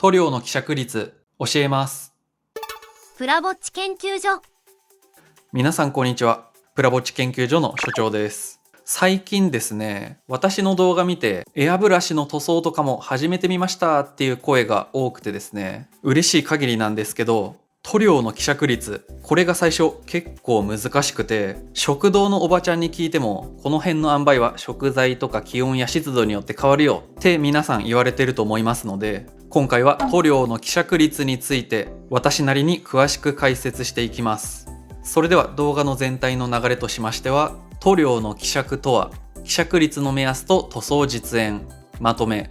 塗料の希釈率教えます。プラぼっち研究所。皆さんこんにちは。プラぼっち研究所の所長です。最近ですね、私の動画見てエアブラシの塗装とかも始めてみましたっていう声が多くてですね、嬉しい限りなんですけど、塗料の希釈率、これが最初結構難しくて、食堂のおばちゃんに聞いてもこの辺の塩梅は食材とか気温や湿度によって変わるよって皆さん言われてると思いますので、今回は塗料の希釈率について私なりに詳しく解説していきます。それでは動画の全体の流れとしましては、塗料の希釈とは希釈率の目安と塗装実演、まとめ、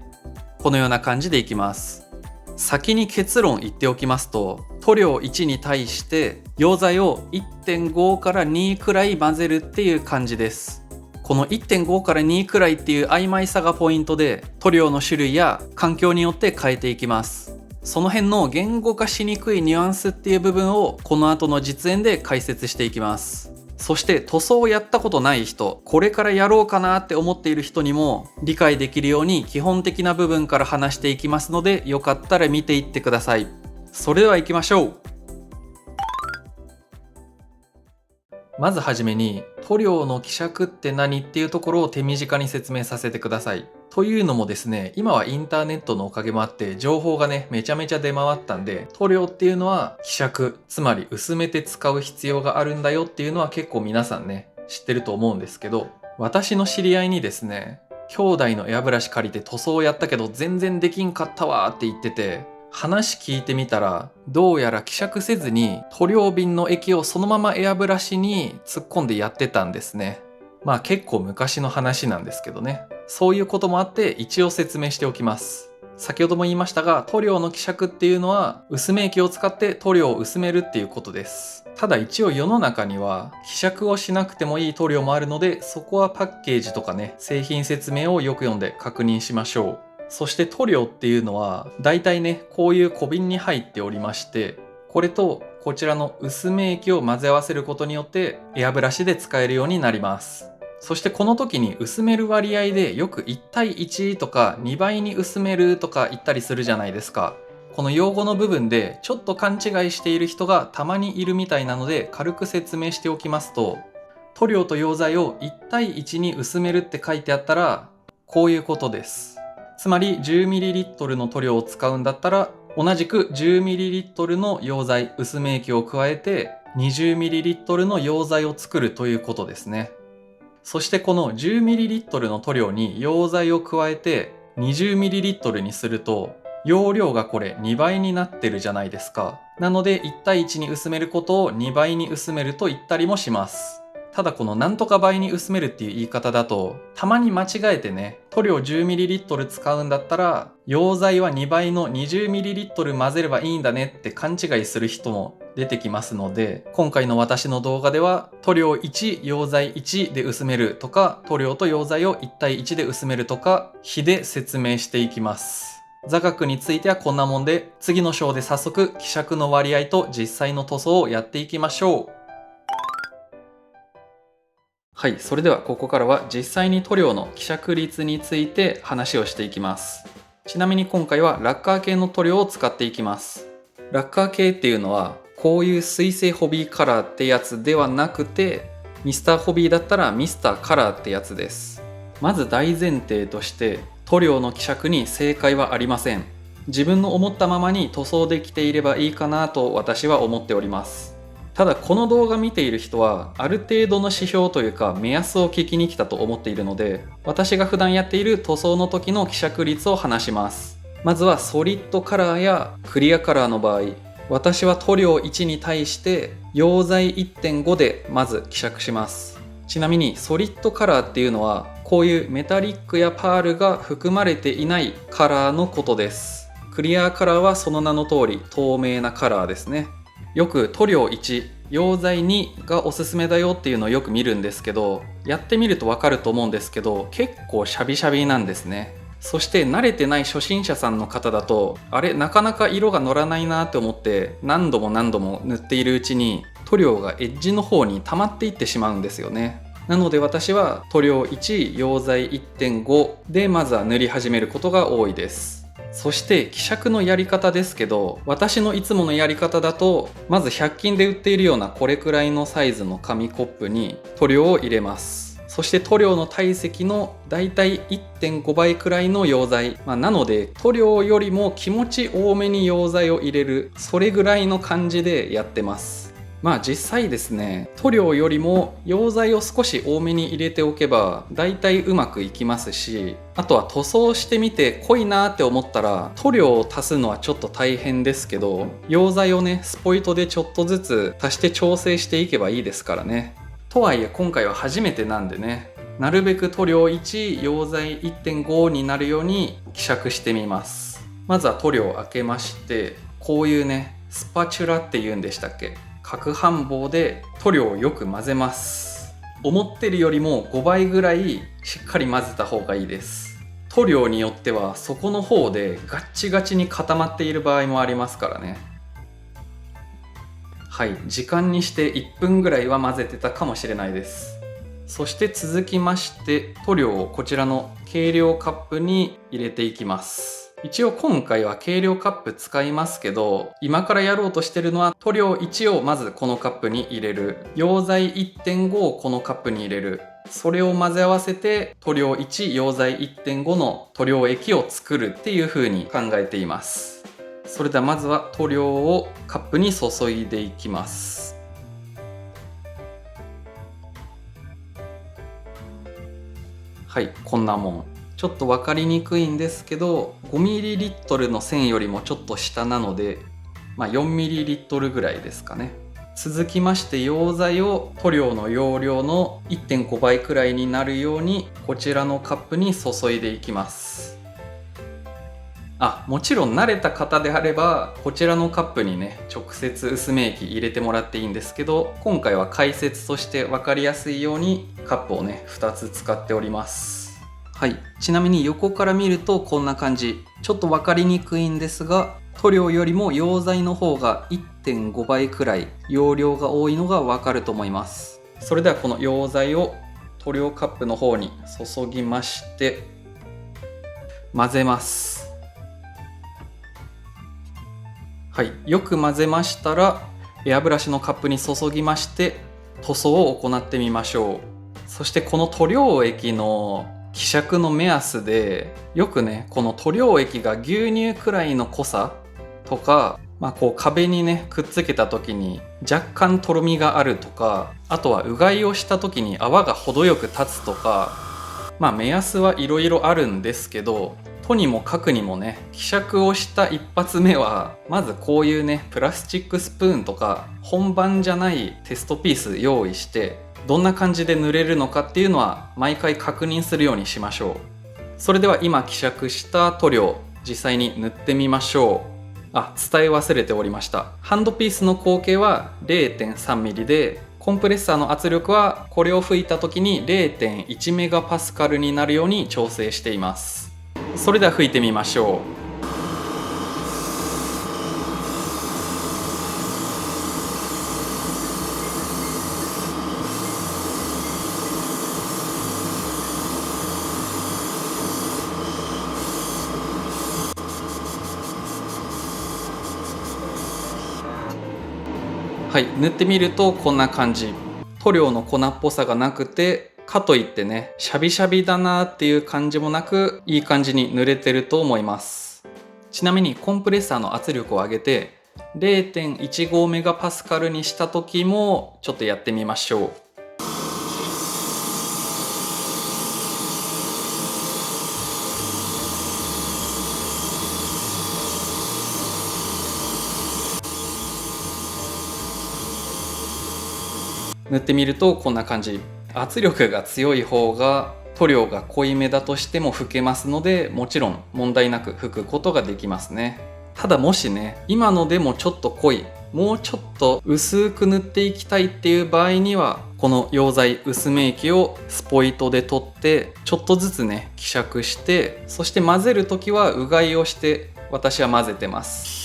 このような感じでいきます。先に結論言っておきますと、塗料1に対して溶剤を 1.5 から2くらい混ぜるっていう感じです。この 1.5 から2くらいっていう曖昧さがポイントで、塗料の種類や環境によって変えていきます。その辺の言語化しにくいニュアンスっていう部分をこの後の実演で解説していきます。そして塗装をやったことない人、これからやろうかなって思っている人にも理解できるように基本的な部分から話していきますので、よかったら見ていってください。それでは行きましょう。まずはじめに、塗料の希釈って何っていうところを手短に説明させてください。というのもですね、今はインターネットのおかげもあって情報がね、めちゃめちゃ出回ったんで、塗料っていうのは希釈、つまり薄めて使う必要があるんだよっていうのは結構皆さんね、知ってると思うんですけど、私の知り合いにですね、兄弟のエアブラシ借りて塗装をやったけど全然できんかったわって言ってて、話聞いてみたら、どうやら希釈せずに塗料瓶の液をそのままエアブラシに突っ込んでやってたんですね。まあ結構昔の話なんですけどね。そういうこともあって一応説明しておきます。先ほども言いましたが、塗料の希釈っていうのは薄め液を使って塗料を薄めるっていうことです。ただ一応世の中には希釈をしなくてもいい塗料もあるので、そこはパッケージとかね、製品説明をよく読んで確認しましょう。そして塗料っていうのはだいたいね、こういう小瓶に入っておりまして、これとこちらの薄め液を混ぜ合わせることによってエアブラシで使えるようになります。そしてこの時に薄める割合でよく1対1とか2倍に薄めるとか言ったりするじゃないですか。この用語の部分でちょっと勘違いしている人がたまにいるみたいなので、軽く説明しておきますと、塗料と溶剤を1対1に薄めるって書いてあったらこういうことです。つまり 10ml の塗料を使うんだったら、同じく 10ml の溶剤、薄め液を加えて 20ml の溶剤を作るということですね。そしてこの 10ml の塗料に溶剤を加えて 20ml にすると、容量がこれ2倍になってるじゃないですか。なので1対1に薄めることを2倍に薄めると言ったりもします。ただこのなんとか倍に薄めるっていう言い方だと、たまに間違えてね、塗料 10ml 使うんだったら溶剤は2倍の 20ml 混ぜればいいんだねって勘違いする人も出てきますので、今回の私の動画では塗料1、溶剤1で薄めるとか、塗料と溶剤を1対1で薄めるとか、比で説明していきます。座学についてはこんなもんで、次の章で早速希釈の割合と実際の塗装をやっていきましょう。はい、それではここからは実際に塗料の希釈率について話をしていきます。ちなみに今回はラッカー系の塗料を使っていきます。ラッカー系っていうのはこういう水性ホビーカラーってやつではなくて、ミスターホビーだったらミスターカラーってやつです。まず大前提として塗料の希釈に正解はありません。自分の思ったままに塗装できていればいいかなと私は思っております。ただこの動画見ている人はある程度の指標というか目安を聞きに来たと思っているので、私が普段やっている塗装の時の希釈率を話します。まずはソリッドカラーやクリアカラーの場合、私は塗料1に対して溶剤 1.5 でまず希釈します。ちなみにソリッドカラーっていうのはこういうメタリックやパールが含まれていないカラーのことです。クリアカラーはその名の通り透明なカラーですね。よく塗料1、溶剤2がおすすめだよっていうのをよく見るんですけど、やってみるとわかると思うんですけど、結構シャビシャビなんですね。そして慣れてない初心者さんの方だと、あれなかなか色が乗らないなって思って何度も塗っているうちに塗料がエッジの方に溜まっていってしまうんですよね。なので私は塗料1、溶剤 1.5 でまずは塗り始めることが多いです。そして希釈のやり方ですけど、私のいつものやり方だと、まず100均で売っているようなこれくらいのサイズの紙コップに塗料を入れます。そして塗料の体積のだいたい 1.5 倍くらいの溶剤、なので塗料よりも気持ち多めに溶剤を入れる、それぐらいの感じでやってます。実際ですね、塗料よりも溶剤を少し多めに入れておけばだいたいうまくいきますし、あとは塗装してみて濃いなって思ったら塗料を足すのはちょっと大変ですけど、溶剤をねスポイトでちょっとずつ足して調整していけばいいですからね。とはいえ今回は初めてなんでね、なるべく塗料1、溶剤 1.5 になるように希釈してみます。まずは塗料を開けまして、こういうねスパチュラっていうんでしたっけ、攪拌棒で塗料をよく混ぜます。思ってるよりも5倍ぐらいしっかり混ぜた方がいいです。塗料によっては底の方でガッチガチに固まっている場合もありますからね。はい、時間にして1分ぐらいは混ぜてたかもしれないです。そして続きまして塗料をこちらの計量カップに入れていきます。一応今回は計量カップ使いますけど、今からやろうとしてるのは塗料1をまずこのカップに入れる、溶剤 1.5 をこのカップに入れる、それを混ぜ合わせて塗料1、溶剤 1.5 の塗料液を作るっていう風に考えています。それではまずは塗料をカップに注いでいきます。はい、こんなもん。ちょっと分かりにくいんですけど、5ml の線よりもちょっと下なので、4ml ぐらいですかね。続きまして溶剤を塗料の容量の 1.5 倍くらいになるようにこちらのカップに注いでいきます。もちろん慣れた方であればこちらのカップにね直接薄め液入れてもらっていいんですけど、今回は解説として分かりやすいようにカップをね2つ使っております。はい、ちなみに横から見るとこんな感じ。ちょっと分かりにくいんですが、塗料よりも溶剤の方が 1.5 倍くらい容量が多いのが分かると思います。それではこの溶剤を塗料カップの方に注ぎまして混ぜます。はい、よく混ぜましたらエアブラシのカップに注ぎまして塗装を行ってみましょう。そしてこの塗料液の希釈の目安で、よくねこの塗料液が牛乳くらいの濃さとか、こう壁にねくっつけた時に若干とろみがあるとか、あとはうがいをした時に泡が程よく立つとか、目安はいろいろあるんですけど、とにもかくにもね希釈をした一発目はまずこういうねプラスチックスプーンとか本番じゃないテストピース用意して、どんな感じで塗れるのかっていうのは毎回確認するようにしましょう。それでは今希釈した塗料実際に塗ってみましょう。伝え忘れておりました。ハンドピースの口径は 0.3mm で、コンプレッサーの圧力はこれを吹いた時に 0.1 メガパスカルになるように調整しています。それでは吹いてみましょう。はい、塗ってみるとこんな感じ。塗料の粉っぽさがなくて、かといってねシャビシャビだなっていう感じもなく、いい感じに塗れてると思います。ちなみにコンプレッサーの圧力を上げて 0.15 メガパスカルにした時もちょっとやってみましょう。塗ってみるとこんな感じ。圧力が強い方が塗料が濃いめだとしても拭けますので、もちろん問題なく拭くことができますね。ただもしね今のでもちょっと濃い、もうちょっと薄く塗っていきたいっていう場合には、この溶剤薄め液をスポイトで取ってちょっとずつね希釈して、そして混ぜる時はうがいをして私は混ぜてます。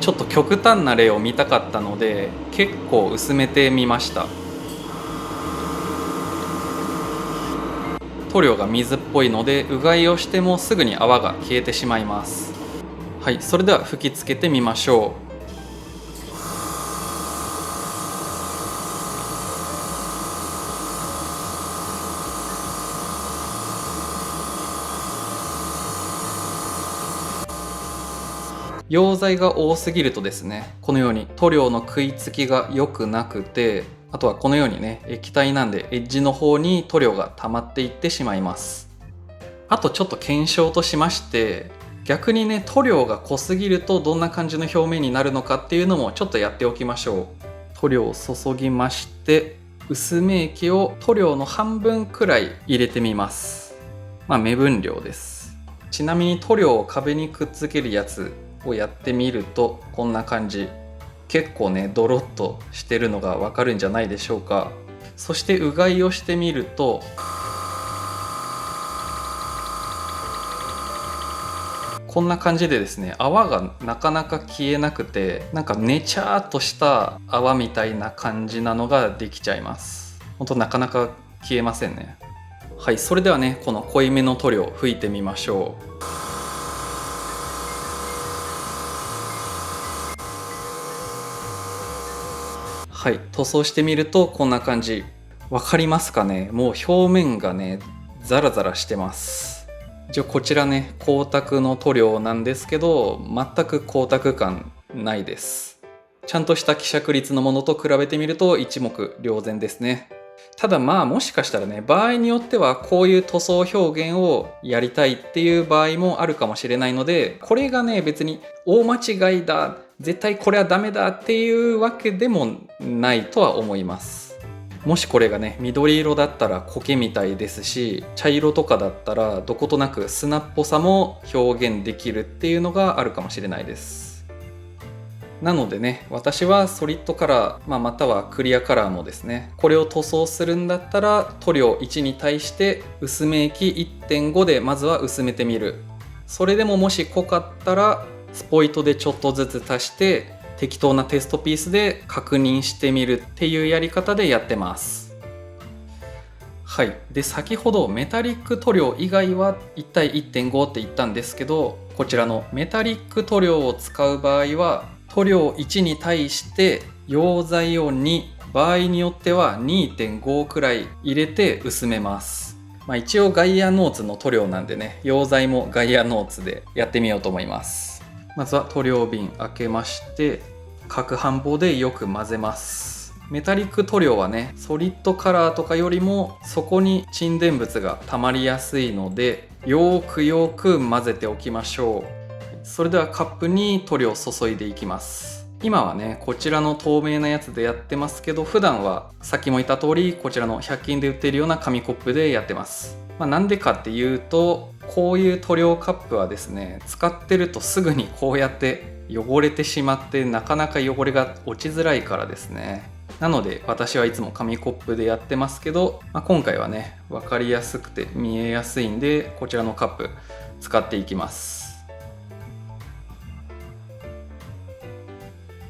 ちょっと極端な例を見たかったので結構薄めてみました。塗料が水っぽいので、うがいをしてもすぐに泡が消えてしまいます。はい、それでは吹きつけてみましょう。溶剤が多すぎるとですね、このように塗料の食いつきが良くなくて、あとはこのようにね、液体なんでエッジの方に塗料が溜まっていってしまいます。あとちょっと検証としまして、逆にね、塗料が濃すぎるとどんな感じの表面になるのかっていうのもちょっとやっておきましょう。塗料を注ぎまして、薄め液を塗料の半分くらい入れてみます。目分量です。ちなみに塗料を壁にくっつけるやつをやってみるとこんな感じ。結構ねドロッとしてるのがわかるんじゃないでしょうか。そしてうがいをしてみるとこんな感じでですね、泡がなかなか消えなくて、なんかねちゃーっとした泡みたいな感じなのができちゃいます。ほんとなかなか消えませんね。はい、それではね、この濃いめの塗料吹いてみましょう。はい、塗装してみるとこんな感じ。わかりますかね。もう表面がねザラザラしてます。一応こちらね光沢の塗料なんですけど、全く光沢感ないです。ちゃんとした希釈率のものと比べてみると一目瞭然ですね。ただもしかしたらね、場合によってはこういう塗装表現をやりたいっていう場合もあるかもしれないので、これがね別に大間違いだ、絶対これはダメだっていうわけでもないとは思います。もしこれがね緑色だったら苔みたいですし、茶色とかだったらどことなく砂っぽさも表現できるっていうのがあるかもしれないです。なのでね、私はソリッドカラー、またはクリアカラーもですね、これを塗装するんだったら塗料1に対して薄め液 1.5 でまずは薄めてみる。それでももし濃かったらスポイトでちょっとずつ足して適当なテストピースで確認してみるっていうやり方でやってます。はい。で、先ほどメタリック塗料以外は1対 1.5 って言ったんですけど、こちらのメタリック塗料を使う場合は塗料1に対して溶剤を2、場合によっては 2.5 くらい入れて薄めます。一応ガイアノーツの塗料なんでね、溶剤もガイアノーツでやってみようと思います。まずは塗料瓶開けまして、攪拌棒でよく混ぜます。メタリック塗料はね、ソリッドカラーとかよりもそこに沈殿物が溜まりやすいので、よーく混ぜておきましょう。それではカップに塗料を注いでいきます。今はねこちらの透明なやつでやってますけど、普段はさっきも言った通りこちらの100均で売っているような紙コップでやってます。なんでかっていうと、こういう塗料カップはですね、使ってるとすぐにこうやって汚れてしまってなかなか汚れが落ちづらいからですね。なので私はいつも紙コップでやってますけど、今回はね分かりやすくて見えやすいんでこちらのカップ使っていきます。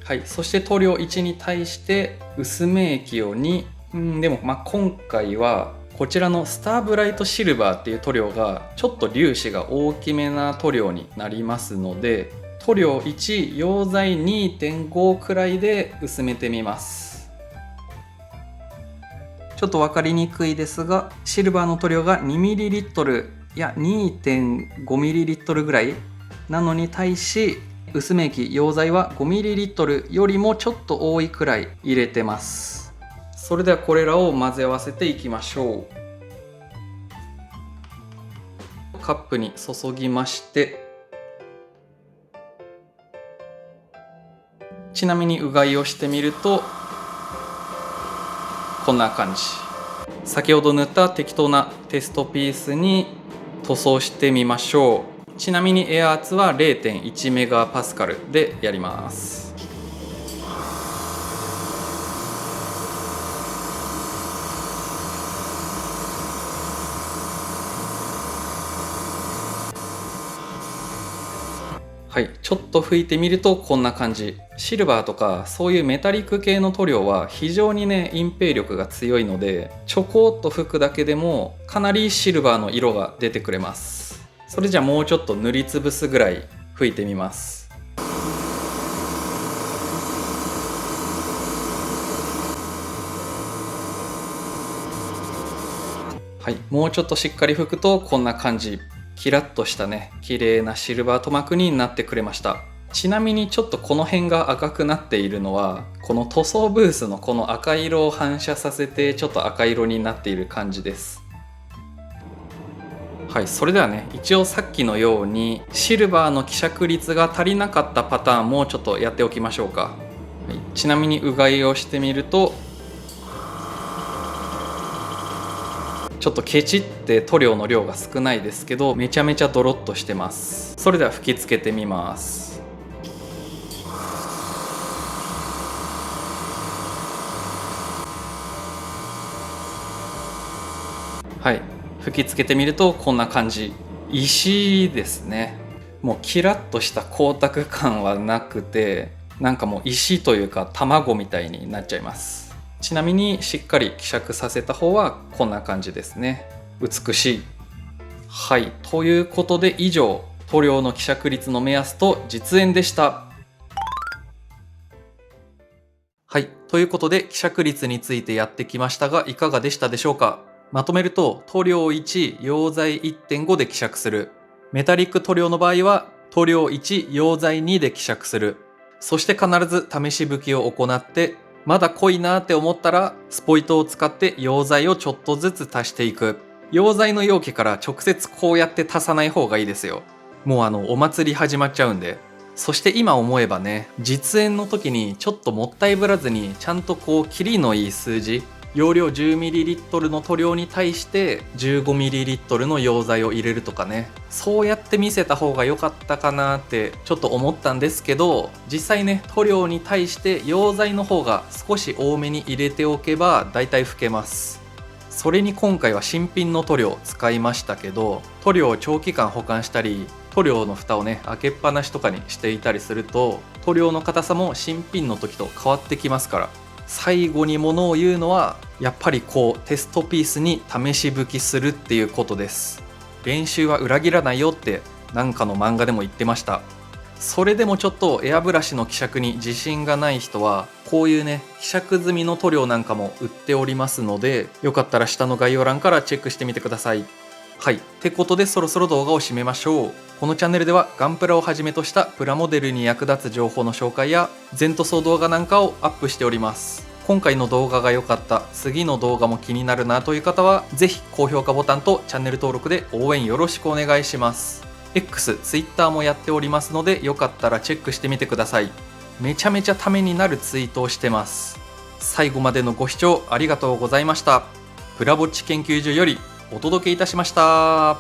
はい、そして塗料1に対して薄め液を2、でも今回はこちらのスターブライトシルバーっていう塗料がちょっと粒子が大きめな塗料になりますので、塗料1、溶剤 2.5 くらいで薄めてみます。ちょっと分かりにくいですが、シルバーの塗料が 2ml いや 2.5ml ぐらいなのに対し、薄め液溶剤は 5ml よりもちょっと多いくらい入れてます。それではこれらを混ぜ合わせていきましょう。カップに注ぎまして、ちなみにうがいをしてみるとこんな感じ。先ほど塗った適当なテストピースに塗装してみましょう。ちなみにエア圧は 0.1 メガパスカルでやります。はい、ちょっと拭いてみるとこんな感じ。シルバーとかそういうメタリック系の塗料は非常にね隠蔽力が強いので、ちょこっと拭くだけでもかなりシルバーの色が出てくれます。それじゃあもうちょっと塗りつぶすぐらい拭いてみます。はい、もうちょっとしっかり拭くとこんな感じ。キラッとしたね綺麗なシルバー塗膜になってくれました。ちなみにちょっとこの辺が赤くなっているのはこの塗装ブースのこの赤色を反射させてちょっと赤色になっている感じです。はい、それではね一応さっきのようにシルバーの希釈率が足りなかったパターンもちょっとやっておきましょうか。はい、ちなみにうがいをしてみるとちょっとケチって塗料の量が少ないですけどめちゃめちゃドロッとしてます。それでは吹きつけてみます。はい、吹きつけてみるとこんな感じ。石ですね。もうキラッとした光沢感はなくてなんかもう石というか卵みたいになっちゃいます。ちなみにしっかり希釈させた方はこんな感じですね。美しい。はい、ということで以上塗料の希釈率の目安と実演でした。はい、ということで希釈率についてやってきましたがいかがでしたでしょうか。まとめると塗料1、溶剤 1.5 で希釈する。メタリック塗料の場合は塗料1、溶剤2で希釈する。そして必ず試し拭きを行ってまだ濃いなって思ったらスポイトを使って溶剤をちょっとずつ足していく。溶剤の容器から直接こうやって足さない方がいいですよ。もうお祭り始まっちゃうんで。そして今思えばね実演の時にちょっともったいぶらずにちゃんとこうキリのいい数字、容量 10ml の塗料に対して 15ml の溶剤を入れるとかね、そうやって見せた方が良かったかなってちょっと思ったんですけど、実際ね塗料に対して溶剤の方が少し多めに入れておけばだいたい拭けます。それに今回は新品の塗料使いましたけど、塗料を長期間保管したり塗料の蓋をね開けっぱなしとかにしていたりすると塗料の硬さも新品の時と変わってきますから、最後にものを言うのはやっぱりこうテストピースに試し拭きするっていうことです。練習は裏切らないよってなんかの漫画でも言ってました。それでもちょっとエアブラシの希釈に自信がない人はこういうね希釈済みの塗料なんかも売っておりますので、よかったら下の概要欄からチェックしてみてください。はい、ってことでそろそろ動画を締めましょう。このチャンネルではガンプラをはじめとしたプラモデルに役立つ情報の紹介や全塗装動画なんかをアップしております。今回の動画が良かった、次の動画も気になるなという方はぜひ高評価ボタンとチャンネル登録で応援よろしくお願いします。X、Twitter もやっておりますのでよかったらチェックしてみてください。めちゃめちゃためになるツイートをしてます。最後までのご視聴ありがとうございました。プラぼっち研究所よりお届けいたしました。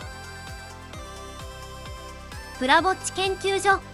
プラぼっち研究所。